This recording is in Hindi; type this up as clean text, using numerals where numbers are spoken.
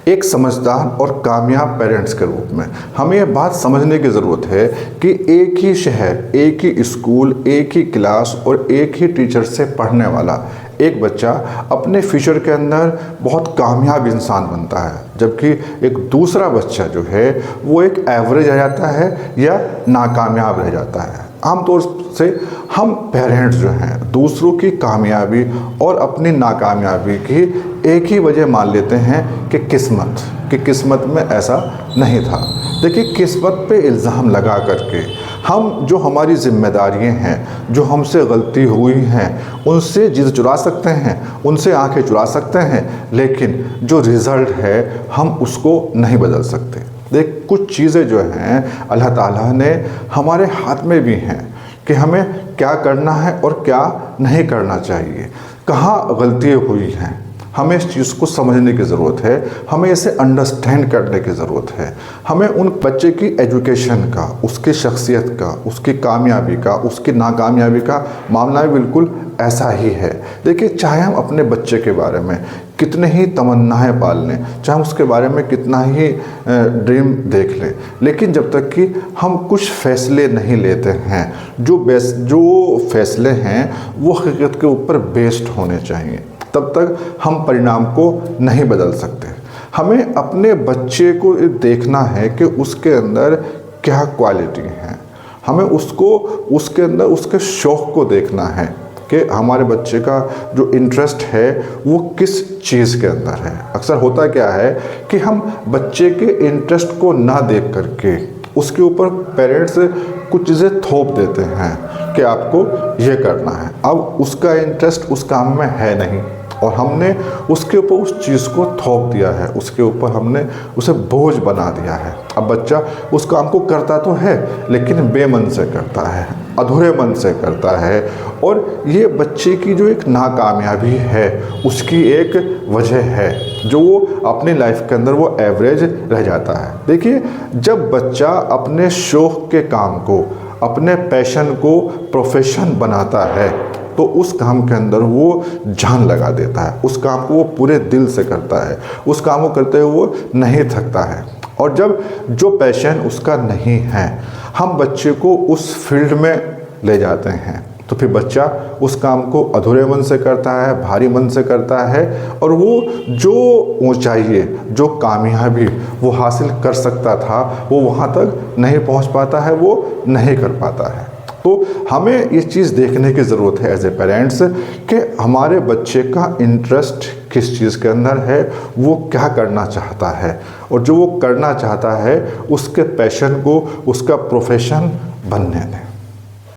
एक समझदार और कामयाब पेरेंट्स के रूप में हमें ये बात समझने की ज़रूरत है कि एक ही शहर, एक ही स्कूल, एक ही क्लास और एक ही टीचर से पढ़ने वाला एक बच्चा अपने फ्यूचर के अंदर बहुत कामयाब इंसान बनता है, जबकि एक दूसरा बच्चा जो है वो एक एवरेज रह जाता है या नाकामयाब रह जाता है। आमतौर से हम पेरेंट्स जो हैं दूसरों की कामयाबी और अपनी नाकामयाबी की एक ही वजह मान लेते हैं कि किस्मत में ऐसा नहीं था। देखिए, किस्मत पे इल्ज़ाम लगा करके हम जो हमारी जिम्मेदारियां हैं, जो हमसे गलती हुई हैं, उनसे जिद चुरा सकते हैं, उनसे आंखें चुरा सकते हैं, लेकिन जो रिज़ल्ट है हम उसको नहीं बदल सकते। देख, कुछ चीज़ें जो हैं अल्लाह ताला ने हमारे हाथ में भी हैं कि हमें क्या करना है और क्या नहीं करना चाहिए, कहाँ गलतियाँ हुई हैं। हमें इस चीज़ को समझने की ज़रूरत है, हमें इसे अंडरस्टैंड करने की ज़रूरत है। हमें उन बच्चे की एजुकेशन का, उसकी शख्सियत का, उसकी कामयाबी का, उसकी नाकामयाबी का मामला बिल्कुल ऐसा ही है। देखिए, चाहे हम अपने बच्चे के बारे में कितने ही तमन्नाएं पाल लें, चाहे उसके बारे में कितना ही ड्रीम देख लें, लेकिन जब तक कि हम कुछ फ़ैसले नहीं लेते हैं, जो फ़ैसले हैं वो हकीकत के ऊपर बेस्ड होने चाहिए, तब तक हम परिणाम को नहीं बदल सकते। हमें अपने बच्चे को देखना है कि उसके अंदर क्या क्वालिटी है, हमें उसके अंदर उसके शौक़ को देखना है कि हमारे बच्चे का जो इंटरेस्ट है वो किस चीज़ के अंदर है। अक्सर होता क्या है कि हम बच्चे के इंटरेस्ट को ना देख करके उसके ऊपर पेरेंट्स कुछ चीज़ें थोप देते हैं कि आपको ये करना है। अब उसका इंटरेस्ट उस काम में है नहीं और हमने उसके ऊपर उस चीज़ को थोप दिया है, उसके ऊपर हमने उसे बोझ बना दिया है। अब बच्चा उस काम को करता तो है लेकिन बेमन से करता है, अधूरे मन से करता है, और ये बच्चे की जो एक नाकामयाबी है उसकी एक वजह है जो वो अपनी लाइफ के अंदर वो एवरेज रह जाता है। देखिए, जब बच्चा अपने शौक़ के काम को, अपने पैशन को प्रोफेशन बनाता है तो उस काम के अंदर वो जान लगा देता है, उस काम को वो पूरे दिल से करता है, उस काम को करते हुए वो नहीं थकता है। और जब जो पैशन उसका नहीं है, हम बच्चे को उस फील्ड में ले जाते हैं तो फिर बच्चा उस काम को अधूरे मन से करता है, भारी मन से करता है, और वो जो ऊंचाई, जो कामयाबी वो हासिल कर सकता था वो वहाँ तक नहीं पहुँच पाता है, वो नहीं कर पाता है। तो हमें ये चीज़ देखने की ज़रूरत है एज ए पेरेंट्स कि हमारे बच्चे का इंटरेस्ट किस चीज़ के अंदर है, वो क्या करना चाहता है, और जो वो करना चाहता है उसके पैशन को उसका प्रोफेशन बनने दें।